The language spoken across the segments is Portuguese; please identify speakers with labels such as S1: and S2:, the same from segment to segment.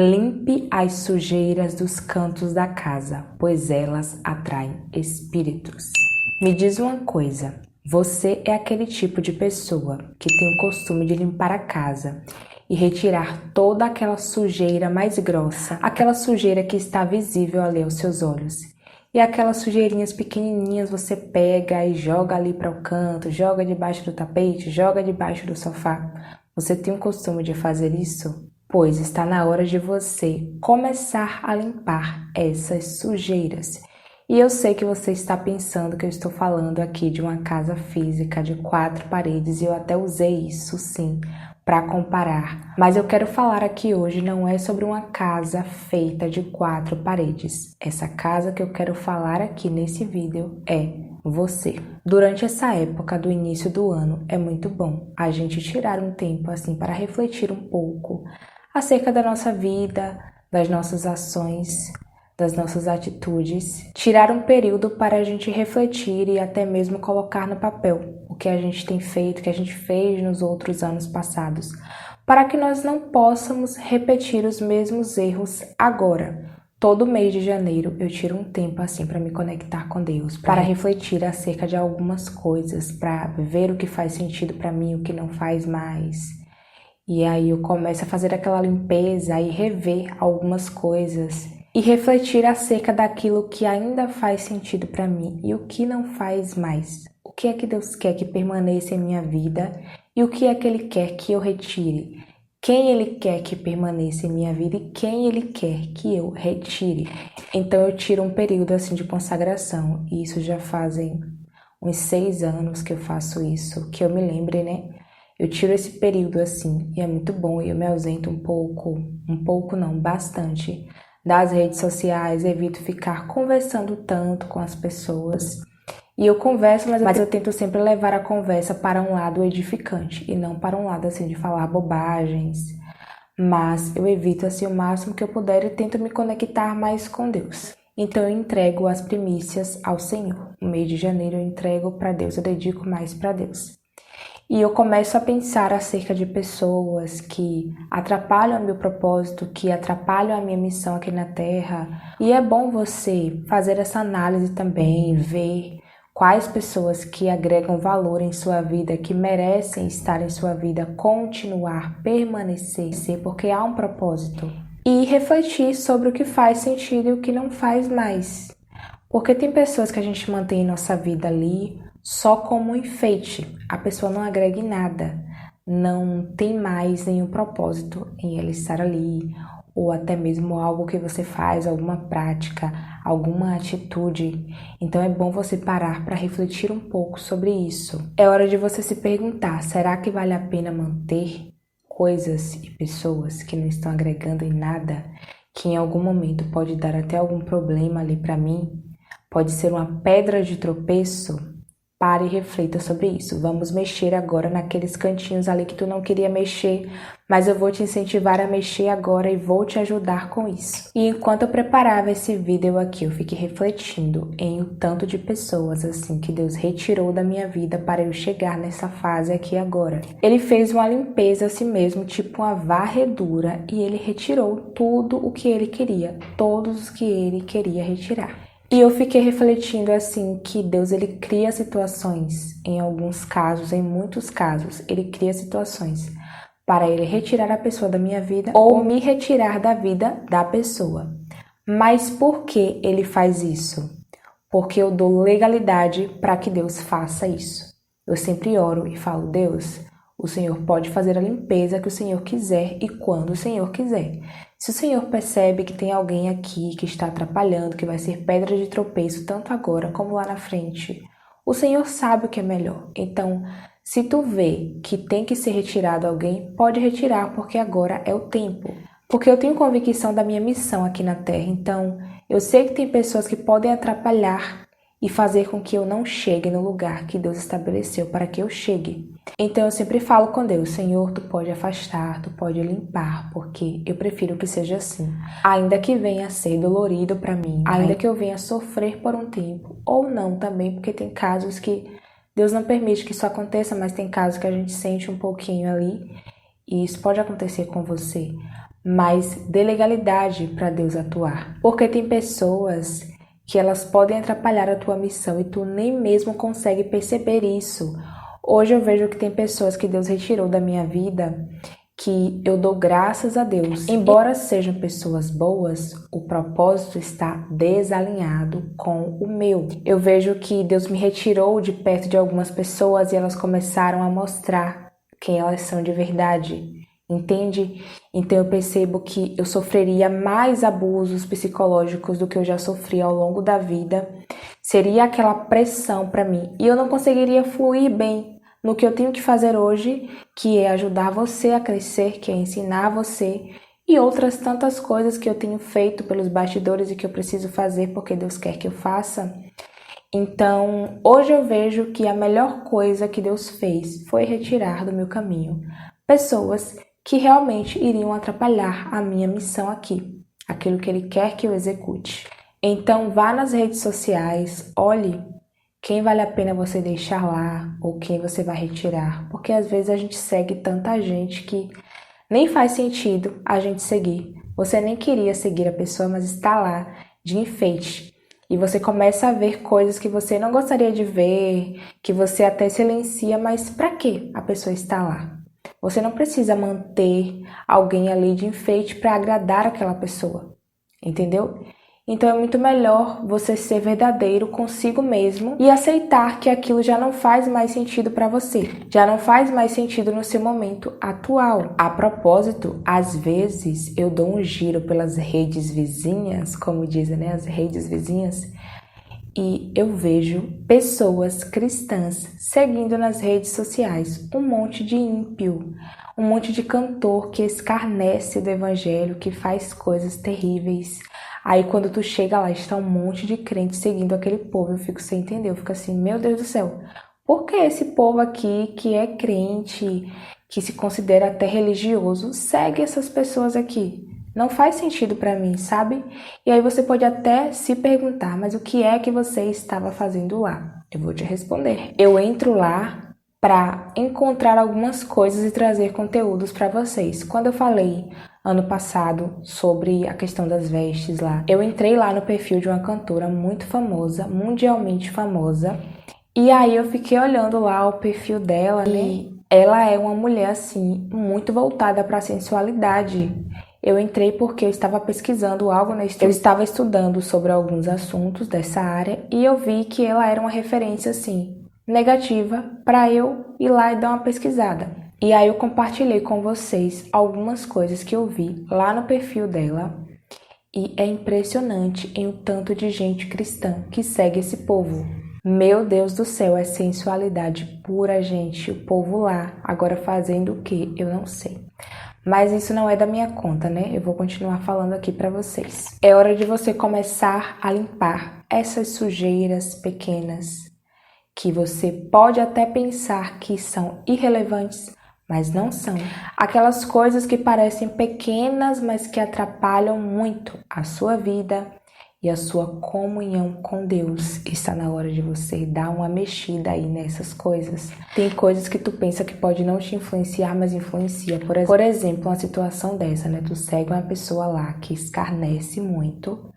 S1: Limpe as sujeiras dos cantos da casa, pois elas atraem espíritos. Me diz uma coisa, você é aquele tipo de pessoa que tem o costume de limpar a casa e retirar toda aquela sujeira mais grossa, aquela sujeira que está visível ali aos seus olhos. E aquelas sujeirinhas pequenininhas você pega e joga ali para o canto, joga debaixo do tapete, joga debaixo do sofá. Você tem o costume de fazer isso? Pois está na hora de você começar a limpar essas sujeiras. E eu sei que você está pensando que eu estou falando aqui de uma casa física de 4 paredes, e eu até usei isso sim para comparar. Mas eu quero falar aqui hoje não é sobre uma casa feita de 4 paredes. Essa casa que eu quero falar aqui nesse vídeo é você. Durante essa época do início do ano é muito bom a gente tirar um tempo assim para refletir um pouco acerca da nossa vida, das nossas ações, das nossas atitudes, tirar um período para a gente refletir e até mesmo colocar no papel o que a gente tem feito, o que a gente fez nos outros anos passados, para que nós não possamos repetir os mesmos erros agora. Todo mês de janeiro eu tiro um tempo assim para me conectar com Deus, para refletir acerca de algumas coisas, para ver o que faz sentido para mim, o que não faz mais. E aí eu começo a fazer aquela limpeza e rever algumas coisas e refletir acerca daquilo que ainda faz sentido para mim e o que não faz mais. O que é que Deus quer que permaneça em minha vida e o que é que Ele quer que eu retire? Quem Ele quer que permaneça em minha vida e quem Ele quer que eu retire? Então eu tiro um período assim de consagração, e isso já fazem uns 6 anos que eu faço isso, que eu me lembre, né? Eu tiro esse período assim e é muito bom, e eu me ausento bastante das redes sociais, evito ficar conversando tanto com as pessoas. E eu converso, mas eu tento sempre levar a conversa para um lado edificante e não para um lado assim de falar bobagens. Mas eu evito assim o máximo que eu puder e tento me conectar mais com Deus. Então eu entrego as primícias ao Senhor. No mês de janeiro eu entrego para Deus, eu dedico mais para Deus. E eu começo a pensar acerca de pessoas que atrapalham o meu propósito, que atrapalham a minha missão aqui na Terra. E é bom você fazer essa análise também, ver quais pessoas que agregam valor em sua vida, que merecem estar em sua vida, continuar, permanecer, porque há um propósito. E refletir sobre o que faz sentido e o que não faz mais. Porque tem pessoas que a gente mantém em nossa vida ali só como um enfeite. A pessoa não agrega em nada, não tem mais nenhum propósito em ela estar ali, ou até mesmo algo que você faz, alguma prática, alguma atitude. Então é bom você parar para refletir um pouco sobre isso. É hora de você se perguntar, será que vale a pena manter coisas e pessoas que não estão agregando em nada, que em algum momento pode dar até algum problema ali para mim? Pode ser uma pedra de tropeço? Pare e reflita sobre isso. Vamos mexer agora naqueles cantinhos ali que tu não queria mexer, mas eu vou te incentivar a mexer agora e vou te ajudar com isso. E enquanto eu preparava esse vídeo aqui, eu fiquei refletindo em o tanto de pessoas assim que Deus retirou da minha vida para eu chegar nessa fase aqui agora. Ele fez uma limpeza a si mesmo, tipo uma varredura, e ele retirou tudo o que ele queria, todos os que ele queria retirar. E eu fiquei refletindo assim que Deus ele cria situações, em alguns casos, em muitos casos, ele cria situações para ele retirar a pessoa da minha vida ou me retirar da vida da pessoa. Mas por que ele faz isso? Porque eu dou legalidade para que Deus faça isso. Eu sempre oro e falo, Deus, o Senhor pode fazer a limpeza que o Senhor quiser e quando o Senhor quiser. Se o Senhor percebe que tem alguém aqui que está atrapalhando, que vai ser pedra de tropeço tanto agora como lá na frente, o Senhor sabe o que é melhor. Então, se tu vê que tem que ser retirado alguém, pode retirar, porque agora é o tempo. Porque eu tenho convicção da minha missão aqui na Terra, então eu sei que tem pessoas que podem atrapalhar e fazer com que eu não chegue no lugar que Deus estabeleceu para que eu chegue. Então eu sempre falo com Deus, Senhor, tu pode afastar, tu pode limpar, porque eu prefiro que seja assim. Ainda que venha a ser dolorido para mim, ainda que eu venha sofrer por um tempo, ou não também, porque tem casos que Deus não permite que isso aconteça, mas tem casos que a gente sente um pouquinho ali, e isso pode acontecer com você. mas dê legalidade para Deus atuar. Porque tem pessoas que elas podem atrapalhar a tua missão e tu nem mesmo consegue perceber isso. Hoje eu vejo que tem pessoas que Deus retirou da minha vida, que eu dou graças a Deus. Embora sejam pessoas boas, o propósito está desalinhado com o meu. Eu vejo que Deus me retirou de perto de algumas pessoas e elas começaram a mostrar quem elas são de verdade. Entende? Então eu percebo que eu sofreria mais abusos psicológicos do que eu já sofri ao longo da vida. Seria aquela pressão para mim e eu não conseguiria fluir bem no que eu tenho que fazer hoje, que é ajudar você a crescer, que é ensinar você e outras tantas coisas que eu tenho feito pelos bastidores e que eu preciso fazer porque Deus quer que eu faça. Então, hoje eu vejo que a melhor coisa que Deus fez foi retirar do meu caminho pessoas que realmente iriam atrapalhar a minha missão aqui, aquilo que Ele quer que eu execute. Então, vá nas redes sociais, olhe quem vale a pena você deixar lá ou quem você vai retirar, porque às vezes a gente segue tanta gente que nem faz sentido a gente seguir. Você nem queria seguir a pessoa, mas está lá de enfeite. E você começa a ver coisas que você não gostaria de ver, que você até silencia, mas para que a pessoa está lá? Você não precisa manter alguém ali de enfeite para agradar aquela pessoa, entendeu? Então é muito melhor você ser verdadeiro consigo mesmo e aceitar que aquilo já não faz mais sentido para você, já não faz mais sentido no seu momento atual. A propósito, às vezes eu dou um giro pelas redes vizinhas, como dizem, né, as redes vizinhas, e eu vejo pessoas cristãs seguindo nas redes sociais um monte de ímpio, um monte de cantor que escarnece do evangelho, que faz coisas terríveis. Aí quando tu chega lá, está um monte de crente seguindo aquele povo, eu fico sem entender, eu fico assim, meu Deus do céu, por que esse povo aqui que é crente, que se considera até religioso, segue essas pessoas aqui? Não faz sentido para mim, sabe? E aí você pode até se perguntar, mas o que é que você estava fazendo lá? Eu vou te responder. Eu entro lá para encontrar algumas coisas e trazer conteúdos para vocês. Quando eu falei ano passado sobre a questão das vestes lá, eu entrei lá no perfil de uma cantora muito famosa, mundialmente famosa, e aí eu fiquei olhando lá o perfil dela, né? E ela é uma mulher assim, muito voltada para a sensualidade. Eu entrei porque eu estava pesquisando algo, né? Eu estava estudando sobre alguns assuntos dessa área e eu vi que ela era uma referência, assim, negativa para eu ir lá e dar uma pesquisada. E aí eu compartilhei com vocês algumas coisas que eu vi lá no perfil dela e é impressionante em o tanto de gente cristã que segue esse povo. Meu Deus do céu, é sensualidade pura, gente. O povo lá, agora fazendo o quê? Eu não sei. Mas isso não é da minha conta, né? Eu vou continuar falando aqui para vocês. É hora de você começar a limpar essas sujeiras pequenas que você pode até pensar que são irrelevantes, mas não são. Aquelas coisas que parecem pequenas, mas que atrapalham muito a sua vida e a sua comunhão com Deus. Está na hora de você dar uma mexida aí nessas coisas. Tem coisas que tu pensa que pode não te influenciar, mas influencia. Por exemplo, uma situação dessa, né? Tu segue uma pessoa lá que escarnece muito,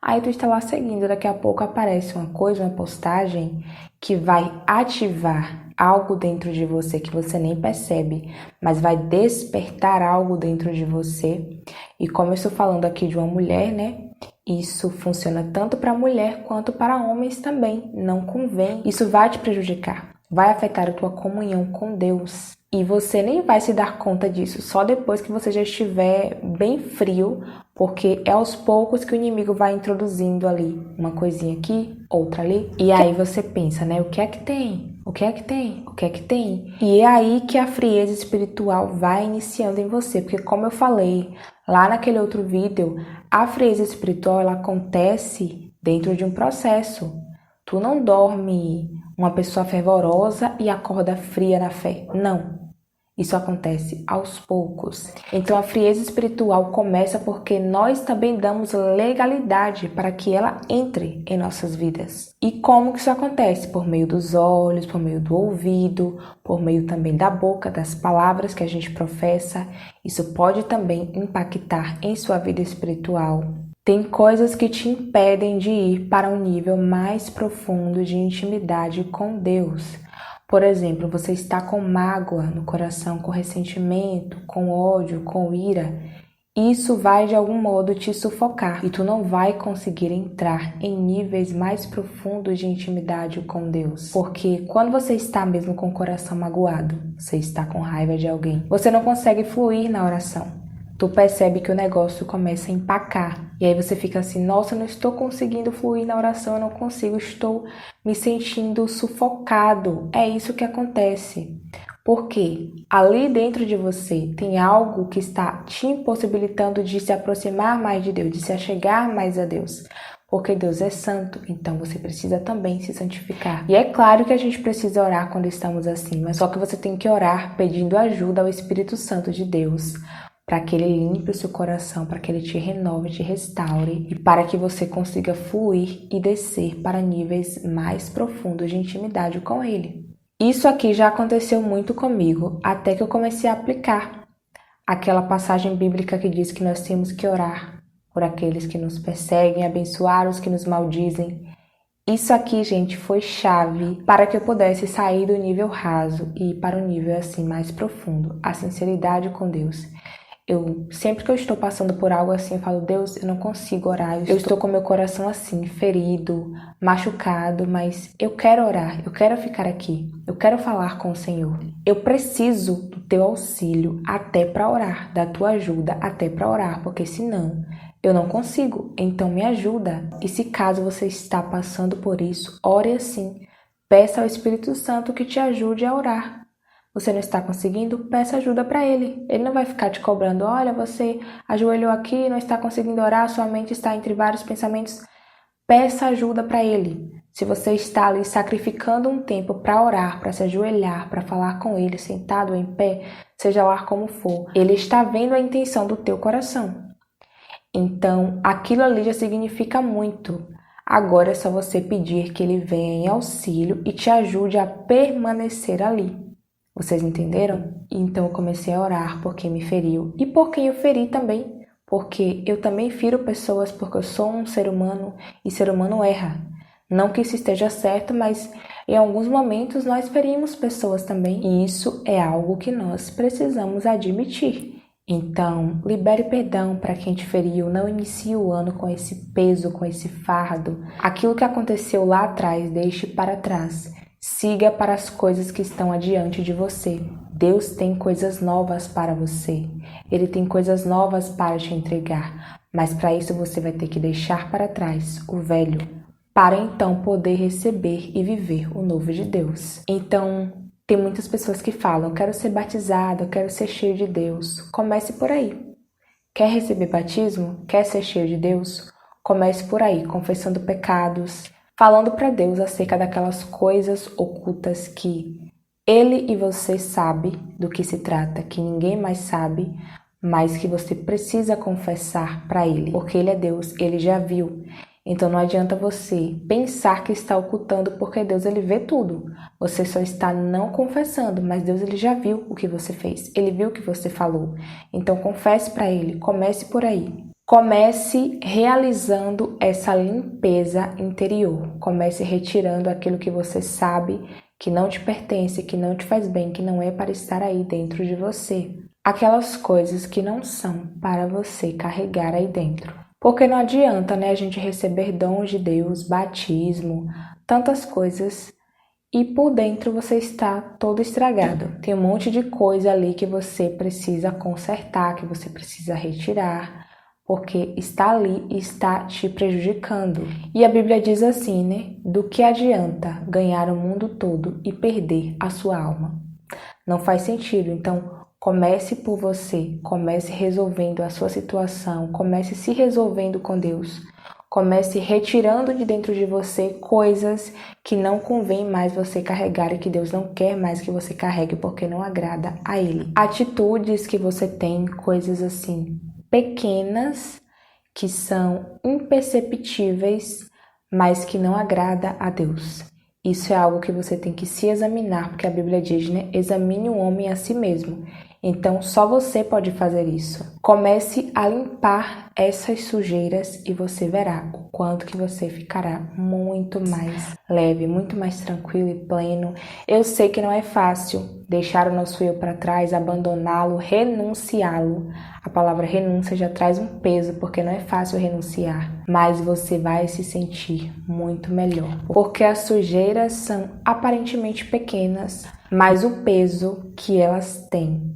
S1: aí tu está lá seguindo, daqui a pouco aparece uma coisa, uma postagem que vai ativar algo dentro de você que você nem percebe, mas vai despertar algo dentro de você. E como eu estou falando aqui de uma mulher, né? Isso funciona tanto para mulher quanto para homens também. Não convém. Isso vai te prejudicar, vai afetar a tua comunhão com Deus. E você nem vai se dar conta disso, só depois que você já estiver bem frio, porque é aos poucos que o inimigo vai introduzindo ali uma coisinha aqui, outra ali. E aí você pensa, né? O que é que tem? O que é que tem? O que é que tem? E é aí que a frieza espiritual vai iniciando em você, porque como eu falei lá naquele outro vídeo, a frieza espiritual ela acontece dentro de um processo. Tu não dorme uma pessoa fervorosa e acorda fria na fé. Não. Isso acontece aos poucos. Então a frieza espiritual começa porque nós também damos legalidade para que ela entre em nossas vidas. E como que isso acontece? Por meio dos olhos, por meio do ouvido, por meio também da boca, das palavras que a gente professa. Isso pode também impactar em sua vida espiritual. Tem coisas que te impedem de ir para um nível mais profundo de intimidade com Deus. Por exemplo, você está com mágoa no coração, com ressentimento, com ódio, com ira. Isso vai de algum modo te sufocar e tu não vai conseguir entrar em níveis mais profundos de intimidade com Deus. Porque quando você está mesmo com o coração magoado, você está com raiva de alguém, você não consegue fluir na oração. Tu percebe que o negócio começa a empacar. E aí você fica assim, nossa, eu não estou conseguindo fluir na oração, eu não consigo, estou me sentindo sufocado. É isso que acontece. Porque ali dentro de você tem algo que está te impossibilitando de se aproximar mais de Deus, de se achegar mais a Deus. Porque Deus é santo, então você precisa também se santificar. E é claro que a gente precisa orar quando estamos assim, mas só que você tem que orar pedindo ajuda ao Espírito Santo de Deus, para que Ele limpe o seu coração, para que Ele te renove, te restaure e para que você consiga fluir e descer para níveis mais profundos de intimidade com Ele. Isso aqui já aconteceu muito comigo, até que eu comecei a aplicar aquela passagem bíblica que diz que nós temos que orar por aqueles que nos perseguem, abençoar os que nos maldizem. Isso aqui, gente, foi chave para que eu pudesse sair do nível raso e ir para um nível assim mais profundo, a sinceridade com Deus. Sempre que eu estou passando por algo assim, eu falo, Deus, eu não consigo orar, eu estou com meu coração assim, ferido, machucado, mas eu quero orar, eu quero ficar aqui, eu quero falar com o Senhor. Eu preciso do teu auxílio até para orar, da tua ajuda até para orar, porque senão eu não consigo, então me ajuda. E se caso você está passando por isso, ore assim, peça ao Espírito Santo que te ajude a orar. Você não está conseguindo? Peça ajuda para Ele. Ele não vai ficar te cobrando. Olha, você ajoelhou aqui, não está conseguindo orar, sua mente está entre vários pensamentos. Peça ajuda para Ele. Se você está ali sacrificando um tempo para orar, para se ajoelhar, para falar com Ele, sentado ou em pé, seja lá como for, Ele está vendo a intenção do teu coração. Então, aquilo ali já significa muito. Agora é só você pedir que Ele venha em auxílio e te ajude a permanecer ali. Vocês entenderam? Então eu comecei a orar por quem me feriu e por quem eu feri também, porque eu também firo pessoas porque eu sou um ser humano e ser humano erra. Não que isso esteja certo, mas em alguns momentos nós ferimos pessoas também e isso é algo que nós precisamos admitir. Então, libere perdão para quem te feriu, não inicie o ano com esse peso, com esse fardo. Aquilo que aconteceu lá atrás, deixe para trás. Siga para as coisas que estão adiante de você. Deus tem coisas novas para você. Ele tem coisas novas para te entregar. Mas para isso você vai ter que deixar para trás o velho, para então poder receber e viver o novo de Deus. Então, tem muitas pessoas que falam, eu quero ser batizado, eu quero ser cheio de Deus. Comece por aí. Quer receber batismo? Quer ser cheio de Deus? Comece por aí, confessando pecados, falando para Deus acerca daquelas coisas ocultas que Ele e você sabem do que se trata, que ninguém mais sabe, mas que você precisa confessar para Ele, porque Ele é Deus, Ele já viu. Então não adianta você pensar que está ocultando, porque Deus Ele vê tudo. Você só está não confessando, mas Deus Ele já viu o que você fez, Ele viu o que você falou. Então confesse para Ele, comece por aí. Comece realizando essa limpeza interior. Comece retirando aquilo que você sabe que não te pertence, que não te faz bem, que não é para estar aí dentro de você. Aquelas coisas que não são para você carregar aí dentro. Porque não adianta, né, a gente receber dons de Deus, batismo, tantas coisas, e por dentro você está todo estragado. Tem um monte de coisa ali que você precisa consertar, que você precisa retirar, porque está ali e está te prejudicando. E a Bíblia diz assim, né? Do que adianta ganhar o mundo todo e perder a sua alma? Não faz sentido. Então, comece por você, comece resolvendo a sua situação, comece se resolvendo com Deus, Comece retirando de dentro de você coisas que não convém mais você carregar e que Deus não quer mais que você carregue porque não agrada a Ele. Atitudes que você tem, coisas assim pequenas que são imperceptíveis, mas que não agrada a Deus. Isso é algo que você tem que se examinar, porque a Bíblia diz, né? Examine o homem a si mesmo. Então, só você pode fazer isso. Comece a limpar essas sujeiras e você verá o quanto que você ficará muito mais leve, muito mais tranquilo e pleno. Eu sei que não é fácil deixar o nosso eu para trás, abandoná-lo, renunciá-lo. A palavra renúncia já traz um peso, porque não é fácil renunciar, mas você vai se sentir muito melhor, porque as sujeiras são aparentemente pequenas, mas o peso que elas têm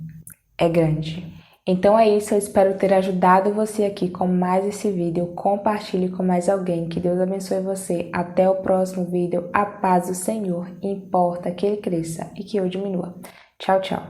S1: é grande. Então é isso, eu espero ter ajudado você aqui com mais esse vídeo. Compartilhe com mais alguém. Que Deus abençoe você. Até o próximo vídeo. A paz do Senhor importa que ele cresça e que eu diminua. Tchau, tchau.